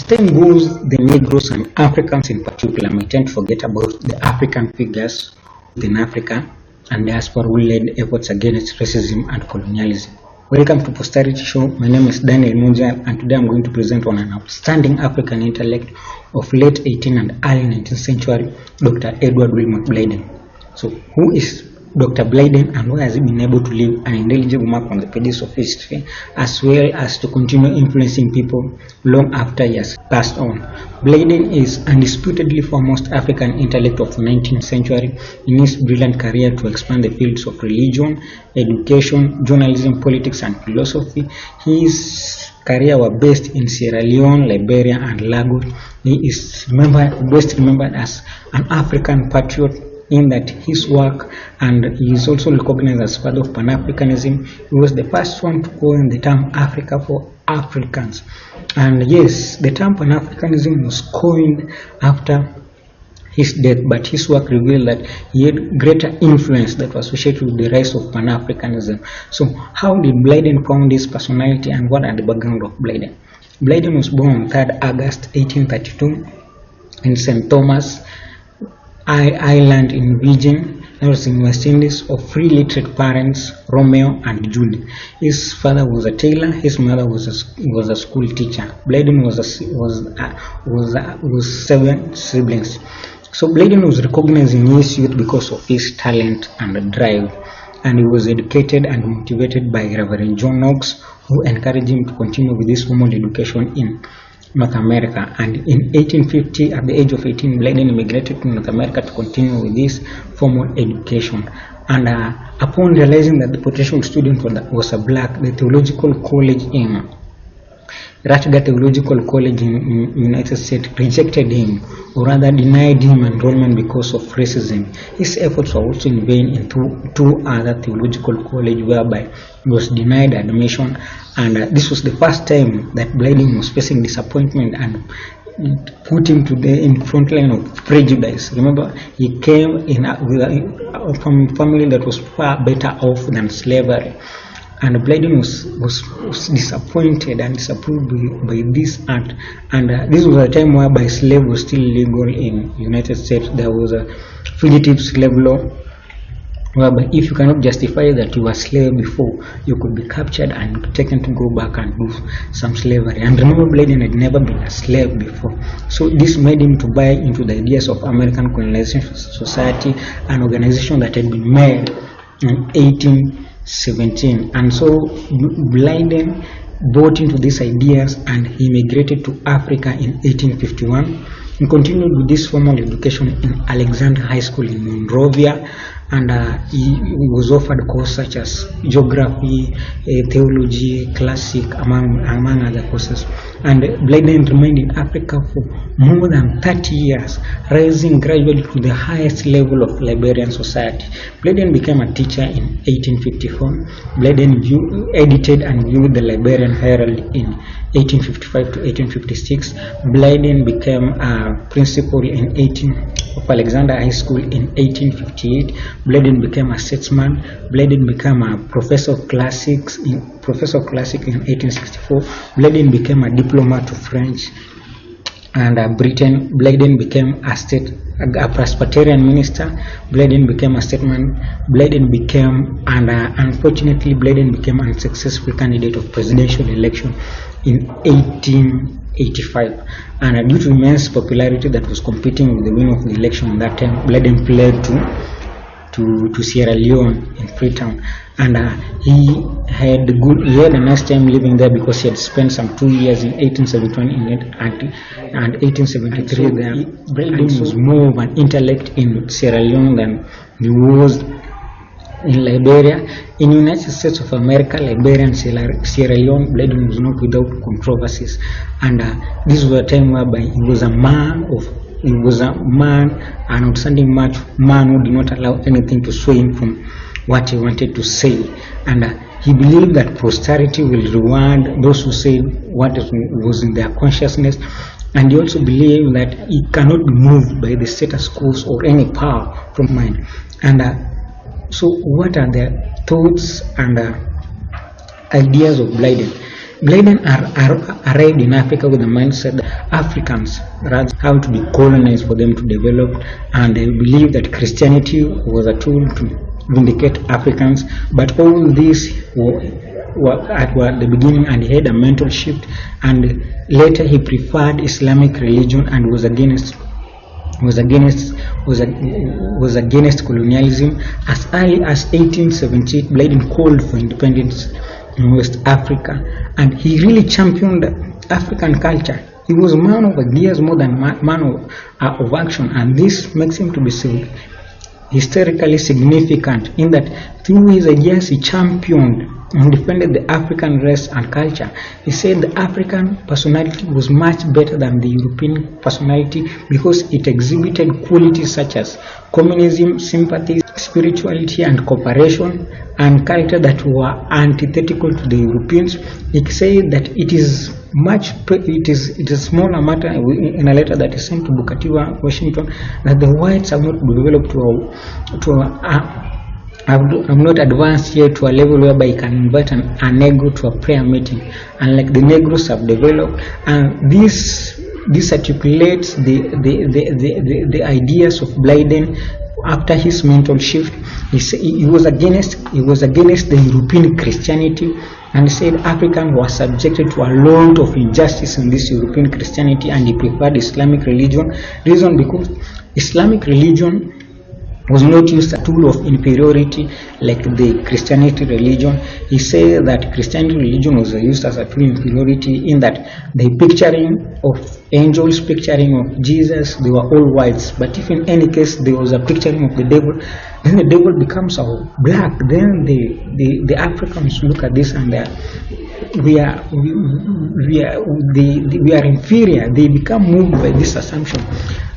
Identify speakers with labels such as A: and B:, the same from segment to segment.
A: time goes, the Negroes and Africans in particular may tend to forget about the African figures in Africa and diaspora who led efforts against racism and colonialism. Welcome to Posterity Show. My name is Daniel Munja, and today I'm going to present on an outstanding African intellect of late 18th and early 19th century, Dr. Edward Wilmot Blyden. So, who is Dr. Blyden, and why has he been able to leave an indelible mark on the pages of history, as well as to continue influencing people long after he has passed on? Blyden is undisputedly foremost African intellect of the 19th century in his brilliant career to expand the fields of religion, education, journalism, politics, and philosophy. His career was based in Sierra Leone, Liberia, and Lagos. He is best remembered as an African patriot, in that his work, and he is also recognized as father of Pan-Africanism. He was the first one to coin the term Africa for Africans. And yes, the term Pan-Africanism was coined after his death, but his work revealed that he had greater influence that was associated with the rise of Pan-Africanism. So how did Blyden found his personality, and what are the background of Blyden? Blyden was born on 3rd August 1832 in St. Thomas Island in Virgin, that was in West Indies, of three literate parents, Romeo and Julie. His father was a tailor, his mother was a school teacher. Blyden was 7 siblings. So Blyden was recognized in his youth because of his talent and drive, and he was educated and motivated by Reverend John Knox, who encouraged him to continue with his formal education in North America. And in 1850, at the age of 18, Blyden immigrated to North America to continue with his formal education. And upon realizing that the potential student was a black, the theological college in Rutgers Theological College in United States rejected him, or rather denied him enrollment because of racism. His efforts were also in vain in two other theological colleges, whereby he was denied admission. And this was the first time that Blyden was facing disappointment and put him in front line of prejudice. Remember, he came from a family that was far better off than slavery. And Blyden was disappointed and disapproved by this act. And this was a time whereby slave was still legal in United States. There was a fugitive slave law, whereby if you cannot justify that you were a slave before, you could be captured and taken to go back and do some slavery. And remember, Blyden had never been a slave before. So this made him to buy into the ideas of American Colonization Society, an organization that had been made in 1817. And so Blyden bought into these ideas, and he immigrated to Africa in 1851. He continued with this formal education in Alexander High School in Monrovia, and he was offered courses such as geography, theology, classic, among other courses. And Blyden remained in Africa for more than 30 years, rising gradually to the highest level of Liberian society. Blyden became a teacher in 1854. Blyden edited and viewed the Liberian Herald in 1855 to 1856. Blyden became a principal of Alexander High School in 1858. Blyden became a statesman. Blyden became a professor of classics in 1864. Blyden became a diplomat to French and Britain. Blyden became a Presbyterian minister. Blyden became a statesman. Blyden became, and unfortunately, Blyden became an unsuccessful candidate of presidential election in 1885. And due to immense popularity that was competing with the winner of the election at that time, Blyden fled to Sierra Leone in Freetown, and he had a nice time living there because he had spent some 2 years in 1871 and 1873 there. Blyden was more of an intellect in Sierra Leone than he was in Liberia. In the United States of America, Liberia and Sierra Leone, Blyden was not without controversies, and this was a time whereby he was a man, an outstanding man who did not allow anything to sway him from what he wanted to say. And he believed that posterity will reward those who say what was in their consciousness. And he also believed that he cannot be moved by the status quo or any power from mind. And so what are the thoughts and ideas of Blyden? Blyden arrived in Africa with the mindset that Africans rather how to be colonized for them to develop, and they believed that Christianity was a tool to vindicate Africans. But all this were at the beginning, and he had a mental shift, and later he preferred Islamic religion and was against colonialism. As early as 1878, Blyden called for independence in West Africa, and he really championed African culture. He was a man of ideas more than man of action, and this makes him to be historically significant in that through his ideas he championed and defended the African race and culture. He said the African personality was much better than the European personality because it exhibited qualities such as communism, sympathy, spirituality and cooperation, and character that were antithetical to the Europeans. He said that it is a smaller matter in a letter that is sent to Booker T. Washington that the whites have not developed have not advanced yet to a level whereby you can invite a Negro to a prayer meeting, unlike the Negroes have developed. And this articulates the ideas of Blyden after his mental shift. He was against the European Christianity, and said Africans were subjected to a lot of injustice in this European Christianity, and he preferred Islamic religion. Reason because Islamic religion was not used as a tool of inferiority like the Christianity religion. He said that Christianity religion was used as a tool of inferiority in that the picturing of angels, picturing of Jesus, they were all whites. But if in any case there was a picturing of the devil, then the devil becomes black. Then the Africans look at this and we are inferior. They become moved by this assumption,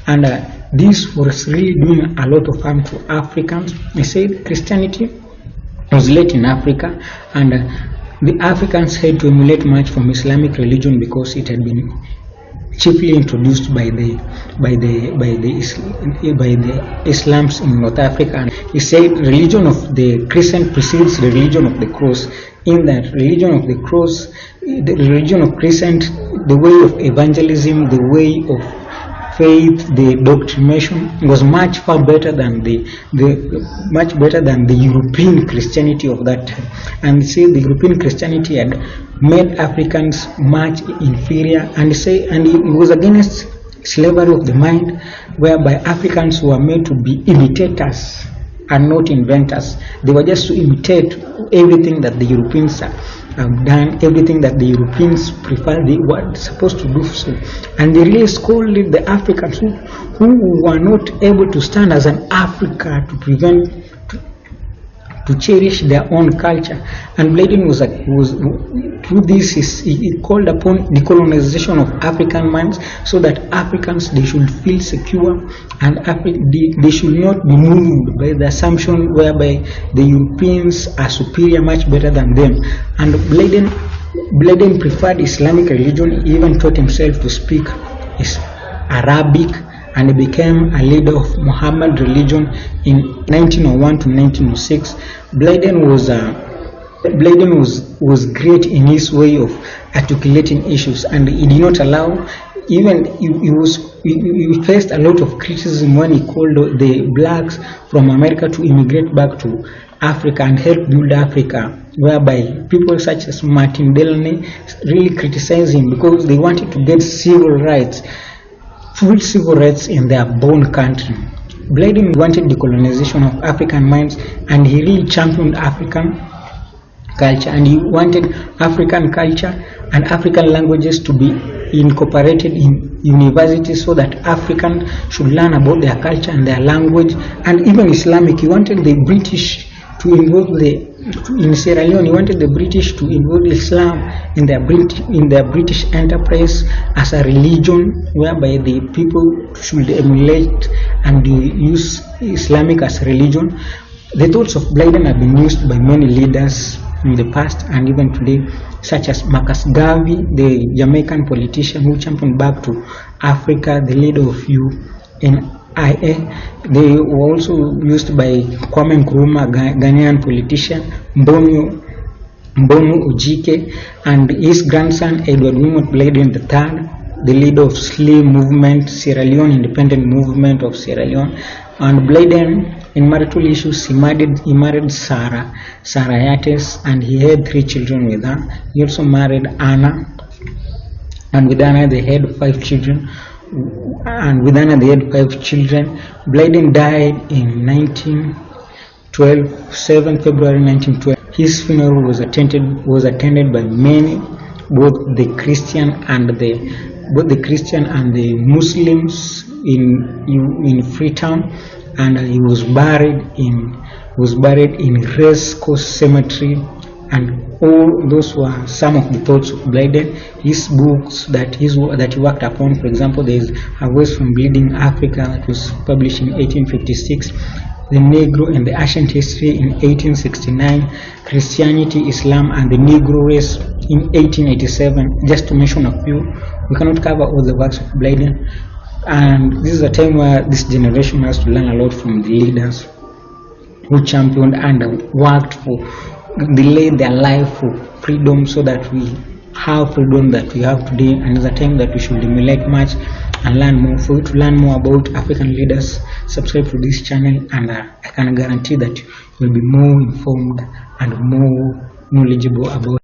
A: and this was really doing a lot of harm to Africans. They said Christianity was late in Africa, and the Africans had to emulate much from Islamic religion because it had been chiefly introduced by the Islams in North Africa. And he said religion of the Crescent precedes the religion of the cross, in that religion of the cross, the religion of Crescent, the way of evangelism, the way of faith, the doctrination was much far better than the European Christianity of that time. And say the European Christianity had made Africans much inferior, and he was against slavery of the mind, whereby Africans were made to be imitators and not inventors. They were just to imitate everything that the Europeans have done, everything that the Europeans prefer. They were supposed to do so, and they really scolded the Africans who were not able to stand as an Africa to cherish their own culture. And Blyden was through this he called upon decolonization of African minds, so that Africans, they should feel secure, and they should not be moved by the assumption whereby the Europeans are superior, much better than them. And Blyden preferred Islamic religion. He even taught himself to speak Arabic, and he became a leader of Muhammad religion in 1901 to 1906. Blyden was great in his way of articulating issues, and he did not allow, even he faced a lot of criticism when he called the blacks from America to immigrate back to Africa and help build Africa, whereby people such as Martin Delany really criticized him because they wanted to get full civil rights in their born country. Blyden wanted decolonization of African minds, and he really championed African culture, and he wanted African culture and African languages to be incorporated in universities, so that Africans should learn about their culture and their language, and even Islamic. He wanted the British to involve in Sierra Leone, he wanted the British to involve Islam in their British enterprise as a religion, whereby the people should emulate and use Islamic as a religion. The thoughts of Blyden have been used by many leaders in the past and even today, such as Marcus Garvey, the Jamaican politician who championed back to Africa, the leader of UNIA. They were also used by Kwame Nkruma, Ghanaian politician, Mbonu Mbonu Ojike, and his grandson Edward Wilmot Blyden III, the leader of slave movement, Sierra Leone independent movement of Sierra Leone. And Blyden, in marital issues, he married Sarah Yates, and he had 3 children with her. He also married Anna, and with Anna they had 5 children. Blyden died in 1912, 7 February 1912. His funeral was attended by many, both the Christian and the Muslims in Freetown, and he was buried in Race Course Cemetery. And all those were some of the thoughts of Blyden. His books that he worked upon, for example, there is A Voice from Bleeding Africa that was published in 1856, The Nigro and the Ancient History in 1869, Christianity, Islam and the Negro Race in 1887, just to mention a few. We cannot cover all the works of Blyden, and this is a time where this generation has to learn a lot from the leaders who championed and worked for, delayed their life for freedom, so that we have freedom that we have today. And it's a time that we should emulate much and learn more. For you to learn more about African leaders, subscribe to this channel, and I can guarantee that you will be more informed and more knowledgeable about